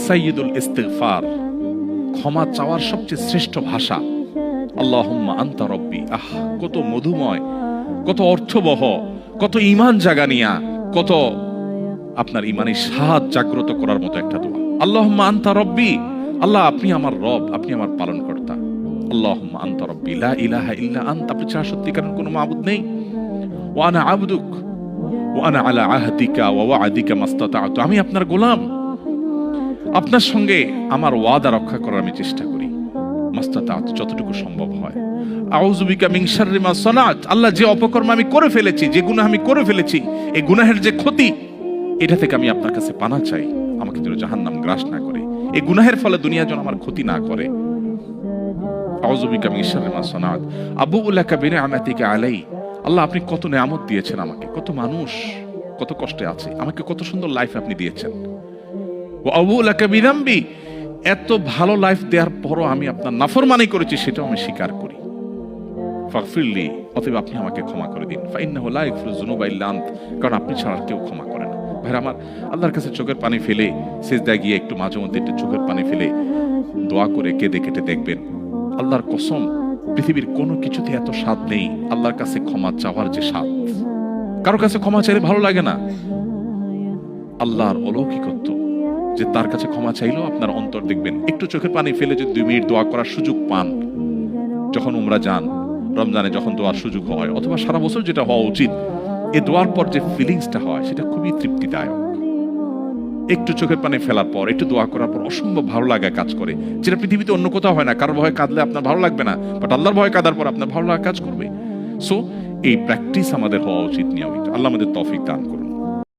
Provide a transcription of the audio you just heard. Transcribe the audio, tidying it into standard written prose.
সাইয়্যিদুল ইস্তিগফার, ক্ষমা চাওয়ার সবচেয়ে শ্রেষ্ঠ ভাষা। আল্লাহুম্মা আনতা রব্বি। কত মধুময়, কত অর্থবহ, কত ঈমান জাগানিয়া, কত আপনার ঈমানের স্বাদ জাগ্রত করার মতো একটা দোয়া। আল্লাহুম্মা আনতা রব্বি, আল্লাহ আপনি আমার রব, আপনি আমার পালনকর্তা। আল্লাহুম্মা আনতা রব্বি লা ইলাহা ইল্লা আনতা, আপনি ছাড়া সত্যিকারের কোনো মাবুদ নেই। ওয়া আনা আবদুক ওয়া আনা আলা আহদিকা ওয়া ওয়া'দিকা মাস্তাতা'তু, আমি আপনার গোলাম, আপনার সঙ্গে আমার ওয়াদা রক্ষা করার আমি চেষ্টা করি, মাস্তাতা'তু, যতটুকু সম্ভব হয়। আউযু বিকা মিন শাররি মা সানাত, আল্লাহ যে অপকর্ম আমি করে ফেলেছি, যে গুনাহ আমি করে ফেলেছি, এই গুনাহের যে ক্ষতি, এটা থেকে আমি আপনার কাছে পানা চাই, আমাকে যেন জাহান্নাম গ্রাস না করে, এই গুনাহের ফলে দুনিয়া যেন আমার ক্ষতি না করে। আউযু বিকা মিন শাররি মা সানাত আবুউ লাকা বিনি'মাতিকা আলাই, আল্লাহ আপনি কত নেয়ামত দিয়েছেন আমাকে, কত মানুষ কত কষ্টে আছে, আমাকে কত সুন্দর লাইফ আপনি দিয়েছেন। ওয়া আবুউ লাকা বিযামবি, এত ভালো লাইফ দেওয়ার পরও আমি আপনার নাফরমানি করেছি, সেটাও আমি স্বীকার করি। ফাগফিরলি, অতএব আপনি আমাকে ক্ষমা করে দিন। ফাইন্নাহু লা ইয়াগফিরু যুনুবা ইল্লা আনত, কারণ আপনি ছাড়া কেউ ক্ষমা করে না। ভাইরা আমার, আল্লাহর কাছে চোখের পানি ফেলে সিজদায় গিয়ে একটু মাঝে মধ্যে একটু চোখের পানি ফেলে দোয়া করে কেঁদে কেটে দেখবেন, আল্লাহর কসম পৃথিবীর কোনো কিছুতে এত স্বাদ নেই আল্লাহর কাছে ক্ষমা চাওয়ার যে স্বাদ। কারো কাছে ক্ষমা চাইলে ভালো লাগে না, আল্লাহর অলৌকিকত্ব যে তার কাছে ক্ষমা চাইলেও আপনার অন্তর দেখবেন একটু চোখের পানি ফেলে যদি 2 মিনিট দোয়া করার সুযোগ পান, যখন উমরা যান, রমজানে যখন দোয়ার সুযোগ হয়, অথবা সারা বছর যেটা হওয়া উচিত, এই দোয়ার পর যে ফিলিংসটা হয় সেটা খুবই তৃপ্তিদায়ক। একটু চোখের পানি ফেলার পর, একটু দোয়া করার পর অসম্ভব ভালো লাগা কাজ করে, যেটা পৃথিবীতে অন্য কোথাও হয় না। কারোর ভয়ে কাঁদলে আপনার ভালো লাগবে না, বাট আল্লাহর ভয়ে কাঁদার পর আপনার ভালো লাগা কাজ করবে। সো এই প্র্যাকটিস আমাদের হওয়া উচিত নিয়মিত। আল্লাহ আমাদের তৌফিক দান করুন।